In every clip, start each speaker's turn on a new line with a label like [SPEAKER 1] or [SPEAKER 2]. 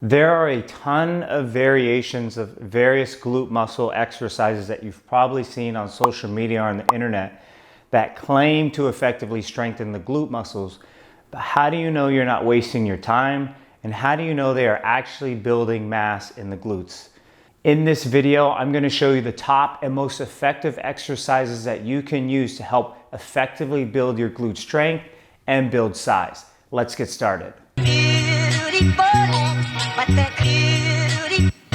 [SPEAKER 1] There are a ton of variations of various glute muscle exercises that you've probably seen on social media or on the internet that claim to effectively strengthen the glute muscles. But how do you know you're not wasting your time? And how do you know they are actually building mass in the glutes? In this video, I'm going to show you the top and most effective exercises that you can use to help effectively build your glute strength and build size. Let's get started.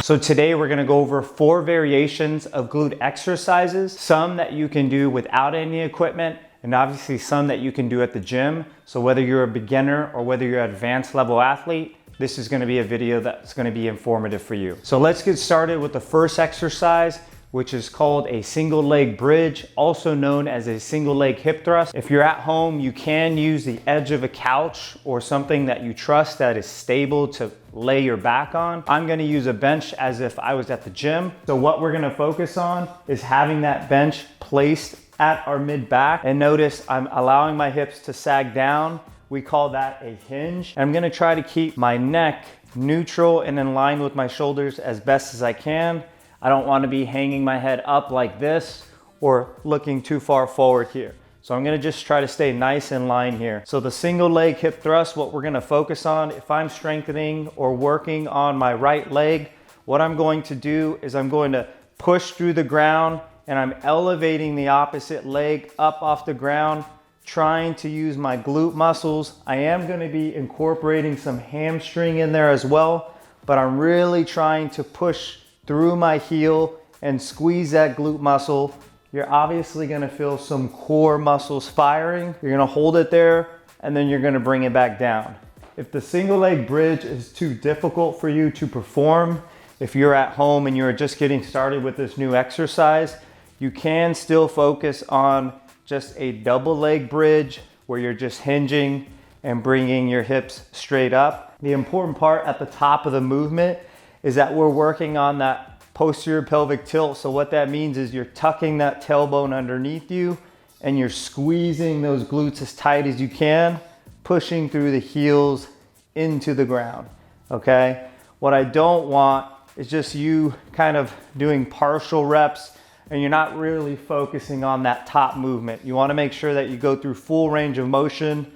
[SPEAKER 1] So today we're going to go over 4 variations of glute exercises, some that you can do without any equipment, and obviously some that you can do at the gym. So whether you're a beginner or whether you're an advanced level athlete, this is going to be a video that's going to be informative for you. So let's get started with the first exercise, which is called a single leg bridge, also known as a single leg hip thrust. If you're at home, you can use the edge of a couch or something that you trust that is stable to lay your back on. I'm gonna use a bench as if I was at the gym. So what we're gonna focus on is having that bench placed at our mid back. And notice I'm allowing my hips to sag down. We call that a hinge. I'm gonna try to keep my neck neutral and in line with my shoulders as best as I can. I don't want to be hanging my head up like this or looking too far forward here. So I'm going to just try to stay nice in line here. So the single leg hip thrust, what we're going to focus on, if I'm strengthening or working on my right leg, what I'm going to do is I'm going to push through the ground and I'm elevating the opposite leg up off the ground, trying to use my glute muscles. I am going to be incorporating some hamstring in there as well, but I'm really trying to push through my heel and squeeze that glute muscle. You're obviously gonna feel some core muscles firing. You're gonna hold it there and then you're gonna bring it back down. If the single leg bridge is too difficult for you to perform, if you're at home and you're just getting started with this new exercise, you can still focus on just a double leg bridge where you're just hinging and bringing your hips straight up. The important part at the top of the movement is that we're working on that posterior pelvic tilt. So what that means is you're tucking that tailbone underneath you and you're squeezing those glutes as tight as you can, pushing through the heels into the ground, okay? What I don't want is just you kind of doing partial reps and you're not really focusing on that top movement. You wanna make sure that you go through full range of motion,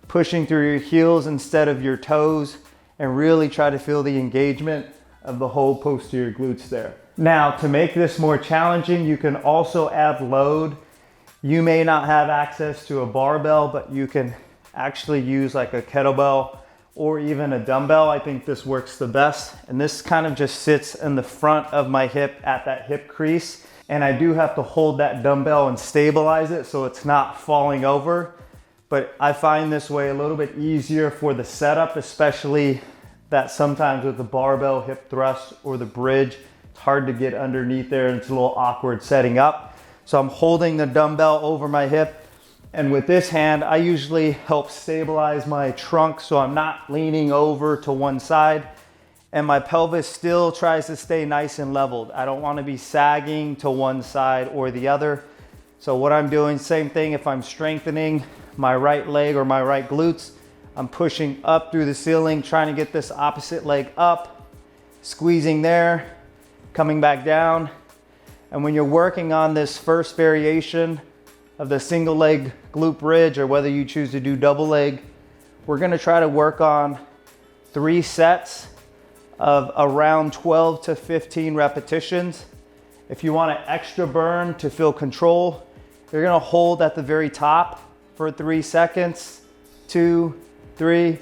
[SPEAKER 1] pushing through your heels instead of your toes, and really try to feel the engagement of the whole posterior glutes there. Now, to make this more challenging, you can also add load. You may not have access to a barbell, but you can actually use like a kettlebell or even a dumbbell. I think this works the best. And this kind of just sits in the front of my hip at that hip crease. And I do have to hold that dumbbell and stabilize it so it's not falling over. But I find this way a little bit easier for the setup, especially that sometimes with the barbell hip thrust or the bridge, it's hard to get underneath there and it's a little awkward setting up. So I'm holding the dumbbell over my hip, and with this hand, I usually help stabilize my trunk so I'm not leaning over to one side, and my pelvis still tries to stay nice and leveled. I don't want to be sagging to one side or the other. So what I'm doing, same thing if I'm strengthening my right leg or my right glutes, I'm pushing up through the ceiling, trying to get this opposite leg up, squeezing there, coming back down. And when you're working on this first variation of the single leg glute bridge, or whether you choose to do double leg, we're gonna try to work on 3 sets of around 12 to 15 repetitions. If you want an extra burn to feel control, you're gonna hold at the very top for 3 seconds, 2, 3,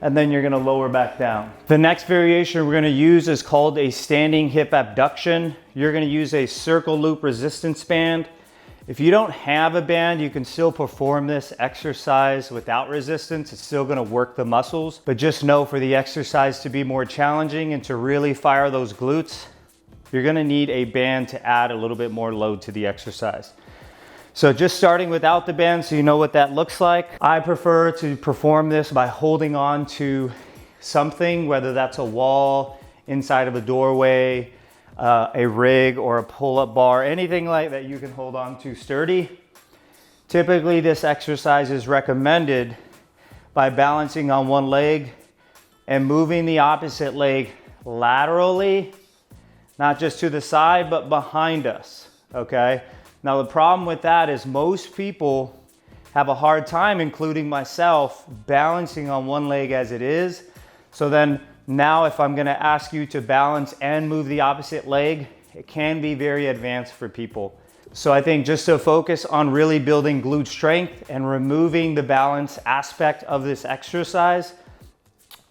[SPEAKER 1] and then you're gonna lower back down. The next variation we're gonna use is called a standing hip abduction. You're gonna use a circle loop resistance band. If you don't have a band, you can still perform this exercise without resistance. It's still gonna work the muscles, but just know for the exercise to be more challenging and to really fire those glutes, you're gonna need a band to add a little bit more load to the exercise. So just starting without the band so you know what that looks like. I prefer to perform this by holding on to something, whether that's a wall, inside of a doorway, a rig or a pull-up bar, anything like that you can hold on to sturdy. Typically this exercise is recommended by balancing on one leg and moving the opposite leg laterally, not just to the side, but behind us, okay? Now the problem with that is most people have a hard time, including myself, balancing on one leg as it is. So then now if I'm gonna ask you to balance and move the opposite leg, it can be very advanced for people. So I think just to focus on really building glute strength and removing the balance aspect of this exercise,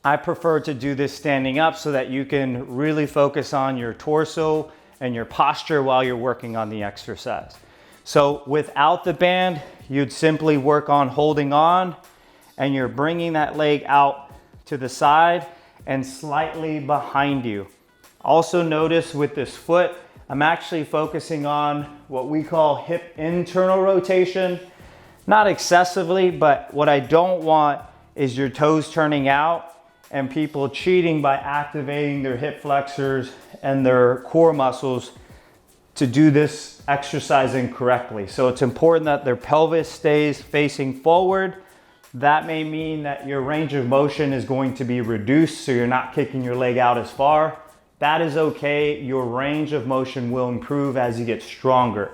[SPEAKER 1] I prefer to do this standing up so that you can really focus on your torso and your posture while you're working on the exercise. So without the band, you'd simply work on holding on, and you're bringing that leg out to the side and slightly behind you. Also notice with this foot, I'm actually focusing on what we call hip internal rotation. Not excessively, but what I don't want is your toes turning out and people cheating by activating their hip flexors and their core muscles to do this exercise incorrectly. So it's important that their pelvis stays facing forward. That may mean that your range of motion is going to be reduced, so you're not kicking your leg out as far. That is okay. Your range of motion will improve as you get stronger.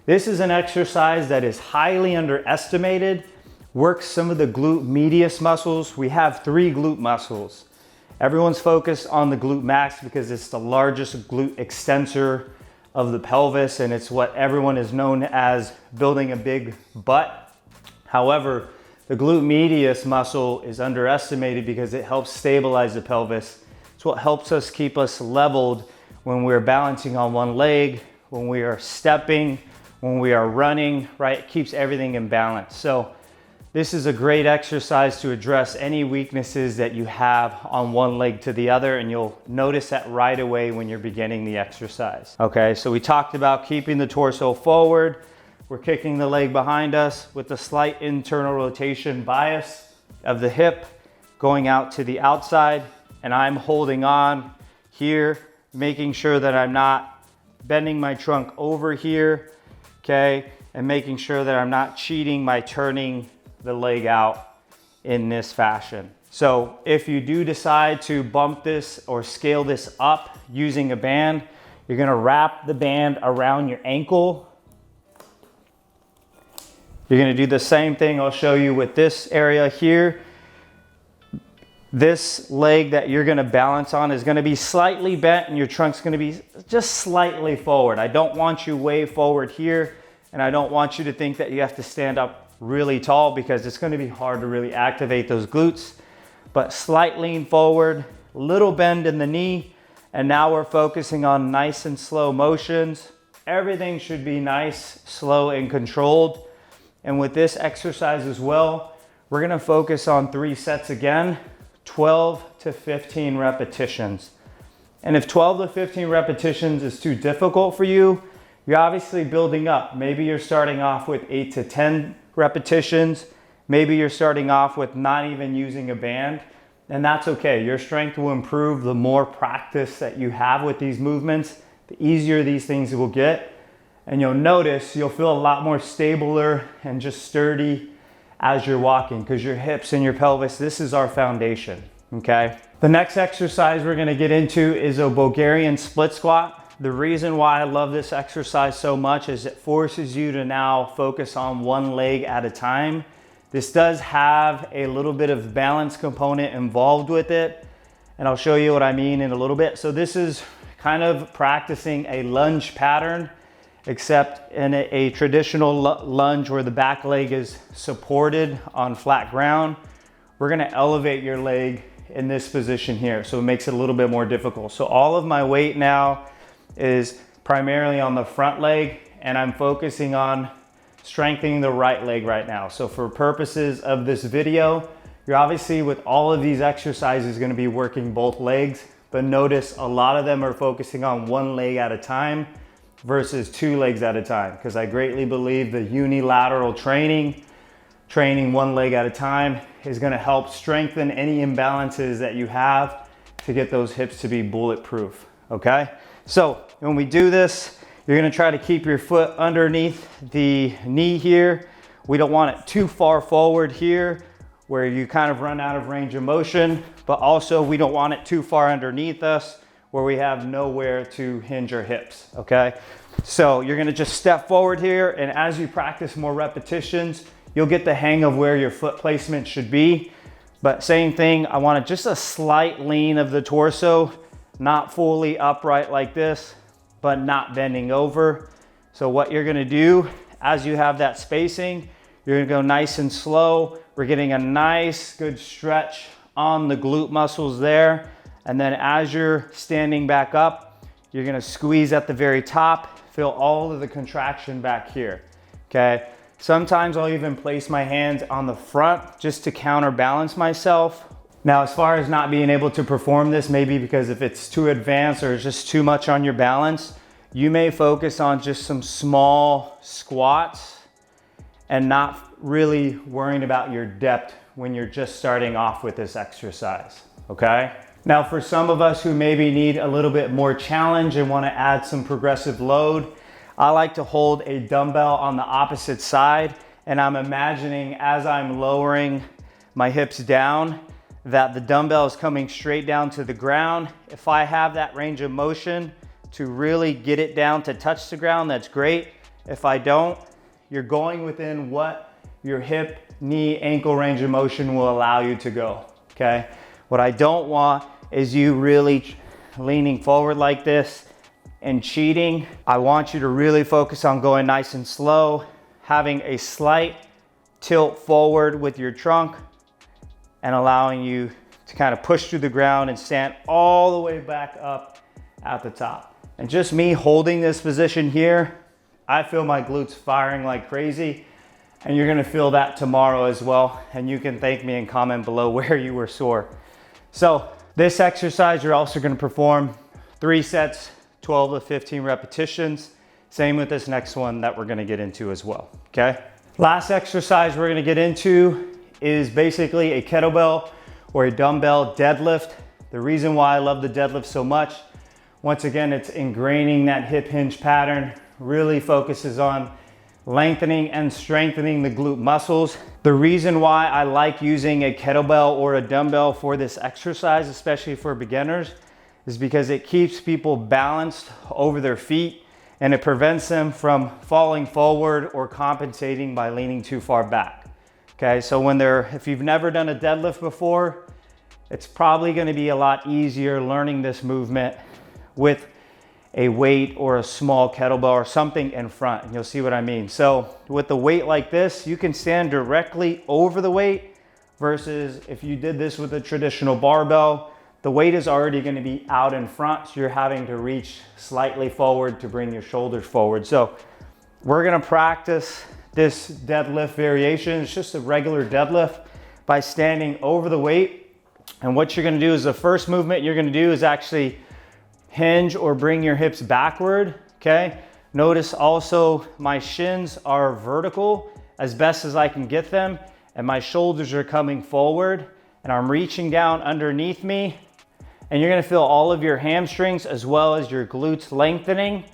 [SPEAKER 1] This is an exercise that is highly underestimated, works some of the glute medius muscles. We have 3 glute muscles. Everyone's focused on the glute max because it's the largest glute extensor of the pelvis, and it's what everyone is known as building a big butt. However, the glute medius muscle is underestimated because it helps stabilize the pelvis. It's what helps us keep us leveled when we're balancing on one leg, when we are stepping, when we are running, right? It keeps everything in balance. So this is a great exercise to address any weaknesses that you have on one leg to the other, and you'll notice that right away when you're beginning the exercise. Okay, so we talked about keeping the torso forward. We're kicking the leg behind us with a slight internal rotation bias of the hip going out to the outside, and I'm holding on here, making sure that I'm not bending my trunk over here, okay, and making sure that I'm not cheating by turning the leg out in this fashion. So if you do decide to bump this or scale this up using a band, you're gonna wrap the band around your ankle. You're gonna do the same thing I'll show you with this area here. This leg that you're gonna balance on is gonna be slightly bent and your trunk's gonna be just slightly forward. I don't want you way forward here, and I don't want you to think that you have to stand up really tall because it's gonna be hard to really activate those glutes. But slight lean forward, little bend in the knee, and now we're focusing on nice and slow motions. Everything should be nice, slow, and controlled. And with this exercise as well, we're gonna focus on 3 sets again, 12 to 15 repetitions. And if 12 to 15 repetitions is too difficult for you, you're obviously building up. Maybe you're starting off with 8 to 10 repetitions. Maybe you're starting off with not even using a band, and that's okay. Your strength will improve the more practice that you have with these movements, the easier these things will get. And you'll notice you'll feel a lot more stabler and just sturdy as you're walking because your hips and your pelvis, this is our foundation, okay? The next exercise we're gonna get into is a Bulgarian split squat. The reason why I love this exercise so much is it forces you to now focus on one leg at a time. This does have a little bit of balance component involved with it, and I'll show you what I mean in a little bit. So this is kind of practicing a lunge pattern, except in a traditional lunge where the back leg is supported on flat ground. We're gonna elevate your leg in this position here, so it makes it a little bit more difficult. So all of my weight now is primarily on the front leg, and I'm focusing on strengthening the right leg right now. So for purposes of this video, you're obviously with all of these exercises gonna be working both legs, but notice a lot of them are focusing on one leg at a time versus 2 legs at a time, because I greatly believe the unilateral training one leg at a time is gonna help strengthen any imbalances that you have to get those hips to be bulletproof, okay? So when we do this, you're gonna try to keep your foot underneath the knee here. We don't want it too far forward here where you kind of run out of range of motion, but also we don't want it too far underneath us where we have nowhere to hinge our hips, okay? So you're gonna just step forward here, and as you practice more repetitions, you'll get the hang of where your foot placement should be. But same thing, I want just a slight lean of the torso, not fully upright like this, but not bending over. So what you're gonna do, as you have that spacing, you're gonna go nice and slow. We're getting a nice, good stretch on the glute muscles there. And then as you're standing back up, you're gonna squeeze at the very top, feel all of the contraction back here, okay? Sometimes I'll even place my hands on the front just to counterbalance myself. Now, as far as not being able to perform this, maybe because if it's too advanced or it's just too much on your balance, you may focus on just some small squats and not really worrying about your depth when you're just starting off with this exercise, okay? Now, for some of us who maybe need a little bit more challenge and want to add some progressive load, I like to hold a dumbbell on the opposite side, and I'm imagining as I'm lowering my hips down that the dumbbell is coming straight down to the ground. If I have that range of motion to really get it down to touch the ground, that's great. If I don't, you're going within what your hip, knee, ankle range of motion will allow you to go, okay? What I don't want is you really leaning forward like this and cheating. I want you to really focus on going nice and slow, having a slight tilt forward with your trunk and allowing you to kind of push through the ground and stand all the way back up at the top. And just me holding this position here, I feel my glutes firing like crazy, and you're gonna feel that tomorrow as well. And you can thank me and comment below where you were sore. So this exercise, you're also gonna perform 3 sets, 12 to 15 repetitions. Same with this next one that we're gonna get into as well, okay? Last exercise we're gonna get into is basically a kettlebell or a dumbbell deadlift. The reason why I love the deadlift so much, once again, it's ingraining that hip hinge pattern, really focuses on lengthening and strengthening the glute muscles. The reason why I like using a kettlebell or a dumbbell for this exercise, especially for beginners, is because it keeps people balanced over their feet and it prevents them from falling forward or compensating by leaning too far back. Okay, so if you've never done a deadlift before, it's probably gonna be a lot easier learning this movement with a weight or a small kettlebell or something in front, and you'll see what I mean. So with the weight like this, you can stand directly over the weight versus if you did this with a traditional barbell, the weight is already gonna be out in front, so you're having to reach slightly forward to bring your shoulders forward. So we're gonna practice this deadlift variation. It's just a regular deadlift by standing over the weight. And what you're gonna do is the first movement you're gonna do is actually hinge or bring your hips backward, okay? Notice also my shins are vertical as best as I can get them, and my shoulders are coming forward, and I'm reaching down underneath me, and you're gonna feel all of your hamstrings as well as your glutes lengthening.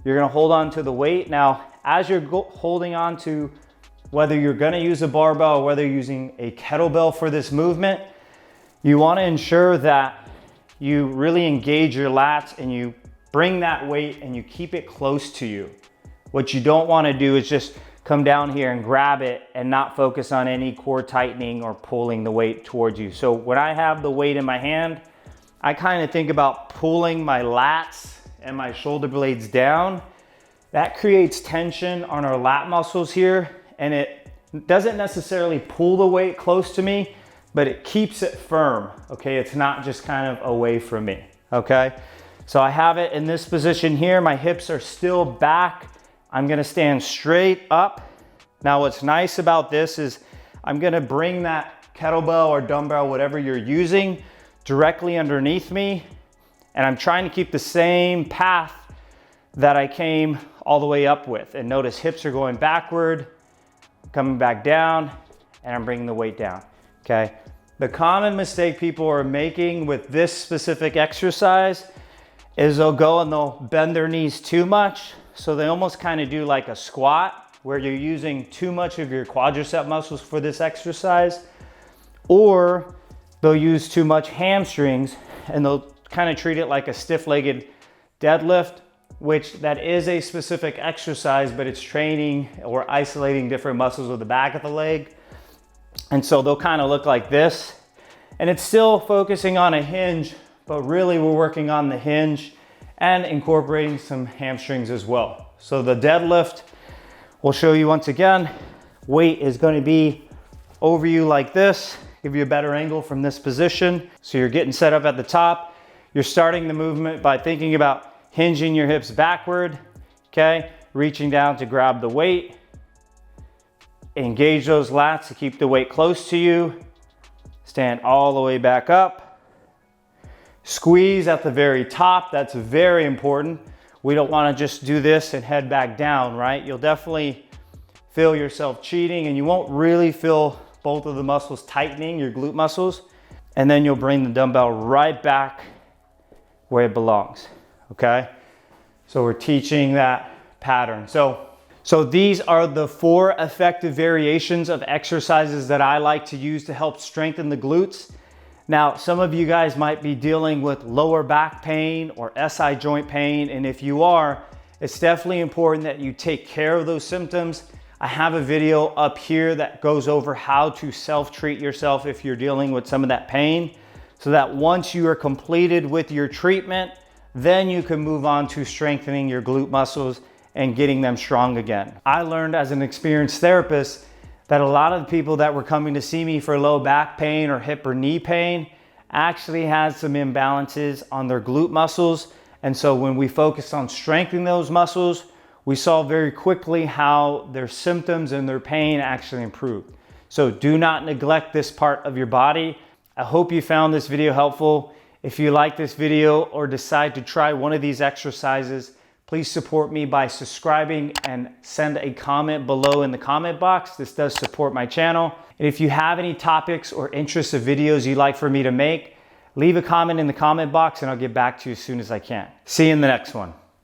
[SPEAKER 1] You're gonna hold on to the weight. Now, as you're holding on to, whether you're gonna use a barbell or whether you're using a kettlebell for this movement, you wanna ensure that you really engage your lats and you bring that weight and you keep it close to you. What you don't wanna do is just come down here and grab it and not focus on any core tightening or pulling the weight towards you. So when I have the weight in my hand, I kind of think about pulling my lats and my shoulder blades down. That creates tension on our lat muscles here, and it doesn't necessarily pull the weight close to me, but it keeps it firm, okay? It's not just kind of away from me, okay? So I have it in this position here. My hips are still back. I'm gonna stand straight up. Now what's nice about this is I'm gonna bring that kettlebell or dumbbell, whatever you're using, directly underneath me, and I'm trying to keep the same path that I came all the way up with. And notice hips are going backward, coming back down, and I'm bringing the weight down, okay? The common mistake people are making with this specific exercise is they'll go and they'll bend their knees too much. So they almost kind of do like a squat where you're using too much of your quadricep muscles for this exercise. Or they'll use too much hamstrings and they'll kind of treat it like a stiff-legged deadlift, which that is a specific exercise, but it's training or isolating different muscles of the back of the leg. And so they'll kind of look like this. And it's still focusing on a hinge, but really we're working on the hinge and incorporating some hamstrings as well. So the deadlift, we'll show you once again, weight is going to be over you like this, give you a better angle from this position. So you're getting set up at the top. You're starting the movement by thinking about hinging your hips backward, okay? Reaching down to grab the weight. Engage those lats to keep the weight close to you. Stand all the way back up. Squeeze at the very top. That's very important. We don't want to just do this and head back down, right? You'll definitely feel yourself cheating and you won't really feel both of the muscles tightening, your glute muscles. And then you'll bring the dumbbell right back where it belongs, okay? So we're teaching that pattern. So these are the 4 effective variations of exercises that I like to use to help strengthen the glutes. Now, some of you guys might be dealing with lower back pain or SI joint pain, and if you are, it's definitely important that you take care of those symptoms. I have a video up here that goes over how to self-treat yourself if you're dealing with some of that pain, so that once you are completed with your treatment, then you can move on to strengthening your glute muscles and getting them strong again. I learned as an experienced therapist that a lot of the people that were coming to see me for low back pain or hip or knee pain actually had some imbalances on their glute muscles. And so when we focused on strengthening those muscles, we saw very quickly how their symptoms and their pain actually improved. So do not neglect this part of your body. I hope you found this video helpful. If you like this video or decide to try one of these exercises, please support me by subscribing and send a comment below in the comment box. This does support my channel. And if you have any topics or interests of videos you'd like for me to make, leave a comment in the comment box and I'll get back to you as soon as I can. See you in the next one.